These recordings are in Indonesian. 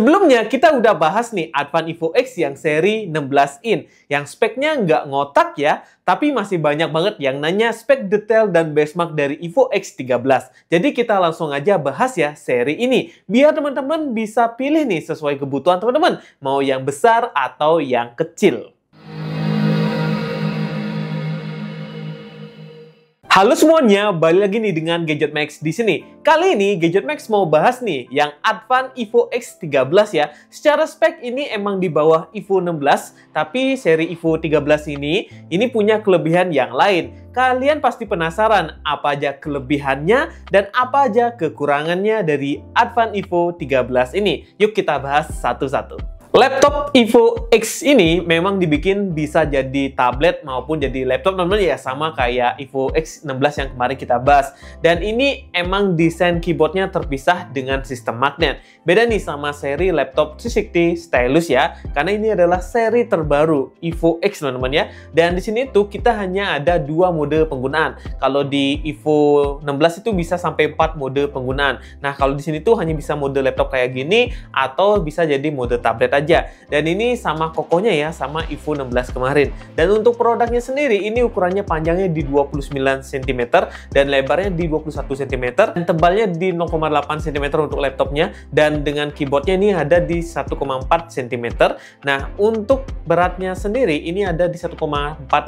Sebelumnya kita udah bahas nih Advan Evo X yang seri 16 in, yang speknya nggak ngotak ya, tapi masih banyak banget yang nanya spek detail dan benchmark dari Evo X13. Jadi kita langsung aja bahas ya seri ini, biar teman-teman bisa pilih nih sesuai kebutuhan teman-teman, mau yang besar atau yang kecil. Halo semuanya, balik lagi nih dengan Gadget Max di sini. Kali ini Gadget Max mau bahas nih yang Advan Evo X13 ya. Secara spek ini emang di bawah Evo 16, tapi seri Evo 13 ini punya kelebihan yang lain. Kalian pasti penasaran apa aja kelebihannya dan apa aja kekurangannya dari Advan Evo 13 ini. Yuk kita bahas satu-satu. Laptop Evo X ini memang dibikin bisa jadi tablet maupun jadi laptop teman-teman ya, sama kayak Evo X16 yang kemarin kita bahas. Dan ini emang desain keyboardnya terpisah dengan sistem magnet. Beda nih sama seri laptop 360 stylus ya, karena ini adalah seri terbaru Evo X teman-teman ya. Dan di sini tuh kita hanya ada 2 mode penggunaan. Kalau di Evo 16 itu bisa sampai 4 mode penggunaan. Nah, kalau di sini tuh hanya bisa mode laptop kayak gini atau bisa jadi mode tablet aja. Dan ini sama kokohnya ya, sama Evo 16 kemarin. Dan untuk produknya sendiri, ini ukurannya panjangnya di 29 cm dan lebarnya di 21 cm dan tebalnya di 0,8 cm untuk laptopnya, dan dengan keyboardnya ini ada di 1,4 cm. Nah, untuk beratnya sendiri ini ada di 1,4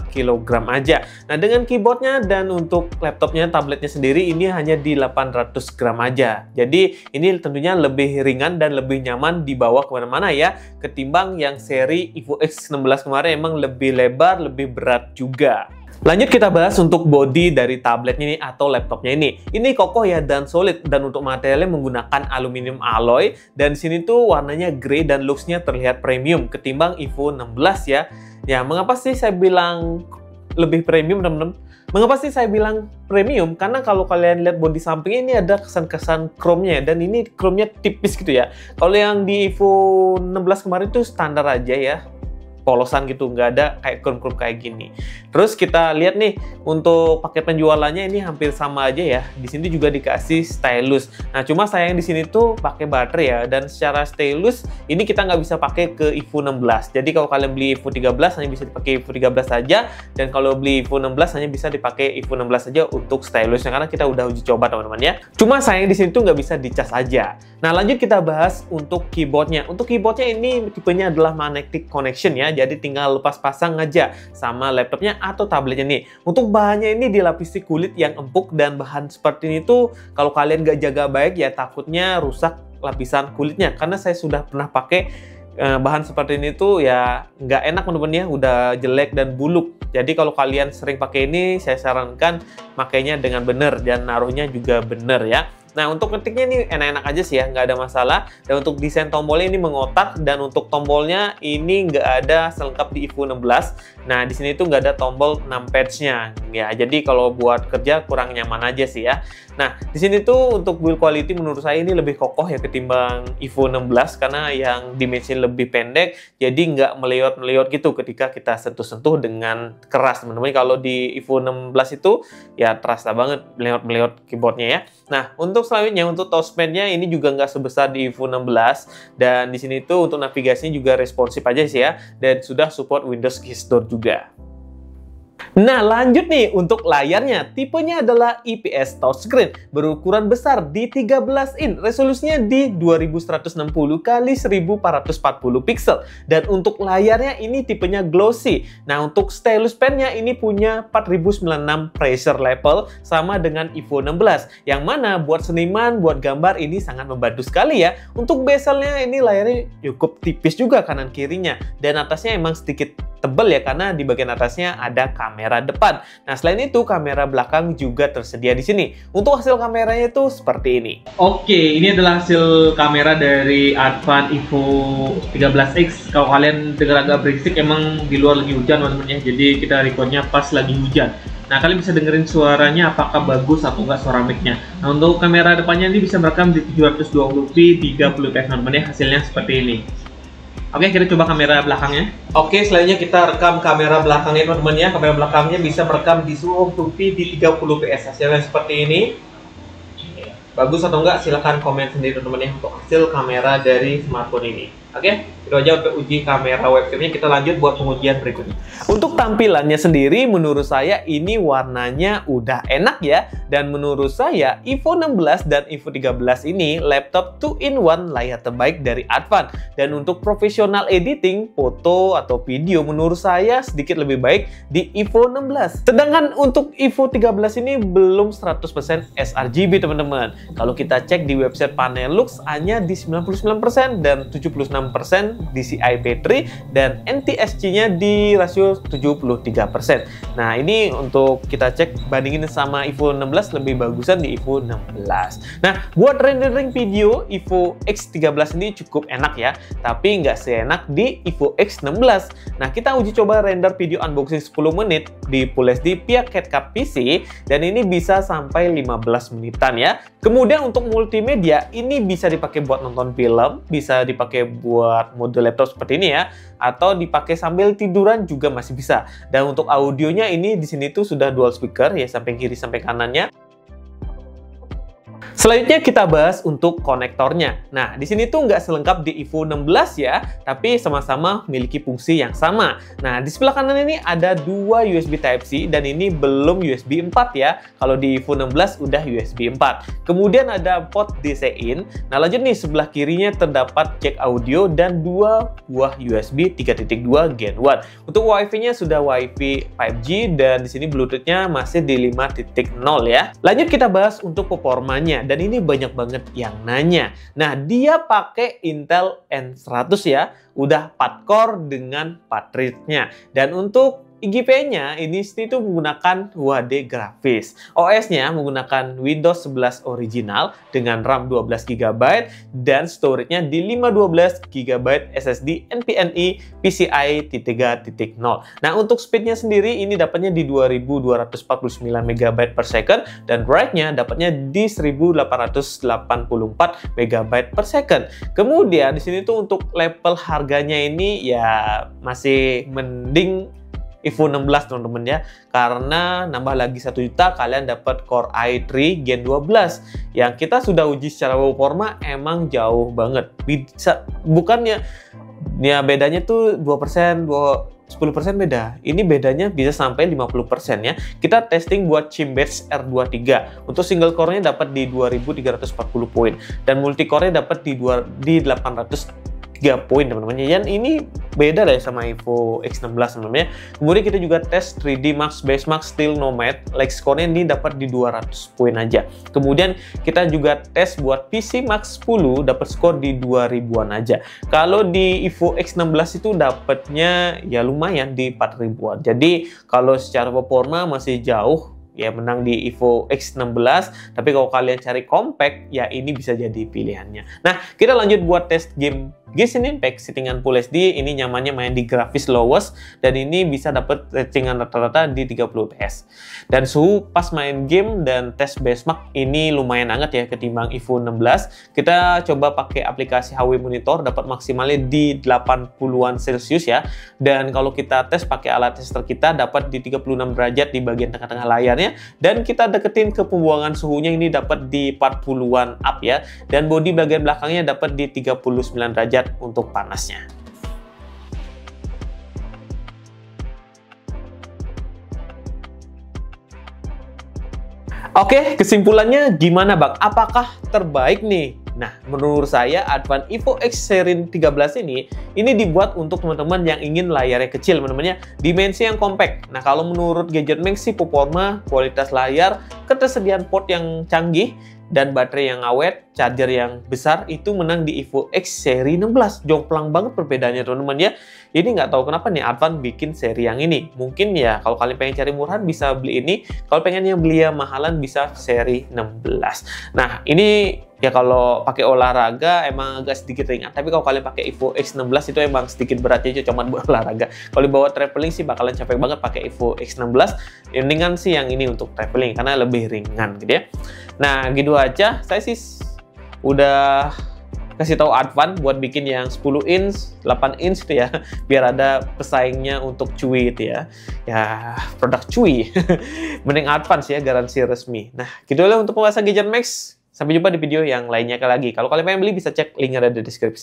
kg aja. Nah, dengan keyboardnya dan untuk laptopnya, tabletnya sendiri ini hanya di 800 gram aja. Jadi ini tentunya lebih ringan dan lebih nyaman dibawa kemana-mana ya, ketimbang yang seri Evo X16 kemarin emang lebih lebar, lebih berat juga. Lanjut kita bahas untuk body dari tabletnya ini atau laptopnya ini. Ini kokoh ya dan solid, dan untuk materialnya menggunakan aluminium alloy, dan di sini tuh warnanya grey dan looks-nya terlihat premium ketimbang Evo 16 ya. Ya, mengapa sih saya bilang lebih premium teman-teman? Mengapa sih saya bilang premium? Karena kalau kalian lihat bodi sampingnya ini ada kesan-kesan chrome-nya, dan ini chrome-nya tipis gitu ya. Kalau yang di Evo 16 kemarin tuh standar aja ya, polosan gitu, nggak ada kayak chrome-chrome kayak gini. Terus kita lihat nih untuk paket penjualannya ini hampir sama aja ya. Di sini juga dikasih stylus. Nah, cuma sayang di sini tuh pakai baterai ya, dan secara stylus ini kita nggak bisa pakai ke Evo 16. Jadi kalau kalian beli Evo 13 hanya bisa dipakai Evo 13 saja, dan kalau beli Evo 16 hanya bisa dipakai Evo 16 saja untuk stylusnya, karena kita udah uji coba teman-teman ya. Cuma sayang di sini tuh nggak bisa dicas aja. Nah, lanjut kita bahas untuk keyboardnya. Untuk keyboardnya ini tipenya adalah magnetic connection ya. Jadi tinggal lepas pasang aja sama laptopnya atau tabletnya nih. Untuk bahannya ini dilapisi kulit yang empuk, dan bahan seperti ini tuh kalau kalian nggak jaga baik ya takutnya rusak lapisan kulitnya. Karena saya sudah pernah pakai bahan seperti ini tuh ya nggak enak teman-teman ya, udah jelek dan buluk. Jadi kalau kalian sering pakai ini, saya sarankan makainya dengan benar dan naruhnya juga benar ya. Nah, untuk ngetiknya ini enak-enak aja sih ya, nggak ada masalah. Dan untuk desain tombolnya ini mengotak, dan untuk tombolnya ini nggak ada selengkap di Evo 16. Nah, di sini tuh nggak ada tombol numpad-nya ya, jadi kalau buat kerja kurang nyaman aja sih ya. Nah, di sini tuh untuk build quality menurut saya ini lebih kokoh ya ketimbang Evo 16, karena yang dimensi lebih pendek, jadi nggak meleot-meleot gitu ketika kita sentuh-sentuh dengan keras teman-teman. Kalau di Evo 16 itu ya terasa banget meleot-meleot keyboardnya ya. Nah, untuk selanjutnya untuk touchpad-nya ini juga nggak sebesar di Evo 16, dan di sini tuh untuk navigasinya juga responsif aja sih ya, dan sudah support Windows Gesture juga. Nah, lanjut nih untuk layarnya. Tipenya adalah IPS touchscreen berukuran besar di 13 in, resolusinya di 2160 x 1440 pixel, dan untuk layarnya ini tipenya glossy. Nah, untuk stylus pen-nya ini punya 4096 pressure level sama dengan Evo 16, yang mana buat seniman, buat gambar ini sangat membantu sekali ya. Untuk bezelnya ini layarnya cukup tipis juga kanan kirinya, dan atasnya emang sedikit tebal ya, karena di bagian atasnya ada kamera depan. Nah, selain itu kamera belakang juga tersedia di sini. Untuk hasil kameranya itu seperti ini. Oke, ini adalah hasil kamera dari Advan Evo 13X. Kalau kalian dengar agak berisik, emang di luar lagi hujan teman-teman ya. Jadi kita recordnya pas lagi hujan. Nah, kalian bisa dengerin suaranya apakah bagus atau enggak suara mic-nya. Nah, untuk kamera depannya ini bisa merekam di 720p 30fps teman-teman ya. Hasilnya seperti ini. Oke, kita coba kamera belakangnya. Oke, selanjutnya kita rekam kamera belakangnya teman-teman ya. Kamera belakangnya bisa merekam di 1080p di 30fps. Hasilnya seperti ini. bagus atau enggak, silahkan komen sendiri teman-teman ya untuk hasil kamera dari smartphone ini. Oke, itu aja untuk uji kamera webcamnya. Kita lanjut buat pengujian berikutnya. Untuk tampilannya sendiri, menurut saya ini warnanya udah enak ya. Dan menurut saya, Evo 16 dan Evo 13 ini laptop 2-in-1 layar terbaik dari Advan. Dan untuk profesional editing, foto atau video, menurut saya sedikit lebih baik di Evo 16. Sedangkan untuk Evo 13 ini belum 100% sRGB teman-teman. Kalau kita cek di website Panelux, hanya di 99% dan 76% DCI baterai dan NTSC-nya di rasio 73%. Nah, ini untuk kita cek bandingin sama Evo 16 lebih bagusan di Evo 16. Nah, buat rendering video Evo X13 ini cukup enak ya, tapi nggak seenak di Evo X16. Nah, kita uji coba render video unboxing 10 menit di Full HD pihak CapCut PC dan ini bisa sampai 15 menitan ya. Kemudian untuk multimedia ini bisa dipakai buat nonton film, bisa dipakai buat mode laptop seperti ini ya, atau dipakai sambil tiduran juga masih bisa. Dan untuk audionya ini di sini tuh sudah dual speaker ya, samping kiri sampai kanannya. Selanjutnya kita bahas untuk konektornya. Nah, di sini tuh nggak selengkap di Evo 16 ya, tapi sama-sama memiliki fungsi yang sama. Nah, di sebelah kanan ini ada dua USB Type-C dan ini belum USB 4 ya. Kalau di Evo 16 udah USB 4. Kemudian ada port DC-in. Nah, lanjut nih, sebelah kirinya terdapat jack audio dan dua buah USB 3.2 Gen 1. Untuk Wi-Fi-nya sudah Wi-Fi 5G dan di sini Bluetooth-nya masih di 5.0 ya. Lanjut kita bahas untuk performanya. Dan ini banyak banget yang nanya. Nah, dia pakai Intel N100 ya, udah 4 core dengan 4 thread-nya. Dan untuk IGP-nya ini itu menggunakan UHD grafis. OS-nya menggunakan Windows 11 original dengan RAM 12 GB dan storage-nya di 512 GB SSD NVMe PCIe 3.0. Nah, untuk speed-nya sendiri ini dapatnya di 2249 MB per second dan write-nya dapatnya di 1884 MB per second. Kemudian di sini tuh untuk level harganya ini ya masih mending Evo 16 teman-teman ya, karena nambah lagi 1 juta kalian dapat Core i3 Gen 12 yang kita sudah uji secara performa emang jauh banget. Bisa bukannya ya bedanya tuh 2%, 10% beda. Ini bedanya bisa sampai 50% ya. Kita testing buat Cimbeds R23. Untuk single core-nya dapat di 2340 poin dan multi core-nya dapat di 803 poin teman-teman. Dan ini beda lah ya sama Evo X16 teman-teman ya. Kemudian kita juga tes 3D Max Base Max Steel Nomad. Lex score-nya ini dapat di 200 poin aja. Kemudian kita juga tes buat PC Max 10 dapat skor di 2000-an aja. Kalau di Evo X16 itu dapatnya ya lumayan di 4000-an. Jadi kalau secara performa masih jauh ya menang di Evo X16, tapi kalau kalian cari compact ya ini bisa jadi pilihannya. Nah, kita lanjut buat tes game Genshin Impact settingan Full HD. Ini nyamannya main di grafis lowest dan ini bisa dapat settingan rata-rata di 30 fps. Dan suhu pas main game dan tes benchmark ini lumayan hangat ya ketimbang Evo 16. Kita coba pakai aplikasi HW Monitor, dapat maksimalnya di 80-an Celcius ya. Dan kalau kita tes pakai alat tester kita dapat di 36 derajat di bagian tengah-tengah layarnya, dan kita deketin ke pembuangan suhunya ini dapat di 40-an up ya. Dan bodi bagian belakangnya dapat di 39 derajat untuk panasnya. Oke, kesimpulannya gimana Bang? Apakah terbaik nih? Nah, menurut saya Advan Evo X seri 13 ini dibuat untuk teman-teman yang ingin layarnya kecil, teman-teman ya, dimensi yang compact. Nah, kalau menurut GadgetMax sih performa, kualitas layar, ketersediaan port yang canggih, dan baterai yang awet, charger yang besar itu menang di Evo X seri 16. Jomplang banget perbedaannya teman-teman ya. Ini nggak tahu kenapa nih Advan bikin seri yang ini. Mungkin ya kalau kalian pengen cari murahan bisa beli ini. Kalau pengen yang beli yang mahalan bisa seri 16. Nah ini ya kalau pakai olahraga emang agak sedikit ringan. Tapi kalau kalian pakai Evo X16 itu emang sedikit beratnya cuma buat olahraga. Kalau dibawa traveling sih bakalan capek banget pakai Evo X16. Yang ringan sih yang ini untuk traveling karena lebih ringan gitu ya. Nah gitu aja. Saya sih udah kasih tahu Advan buat bikin yang 10 inch, 8 inch itu ya, biar ada pesaingnya untuk Cui itu ya. Ya, produk Cui. Mending Advan sih ya, garansi resmi. Nah, gitu lah untuk pembahasan GadgetMax. Sampai jumpa di video yang lainnya lagi. Kalau kalian pengen beli bisa cek linknya ada di deskripsi.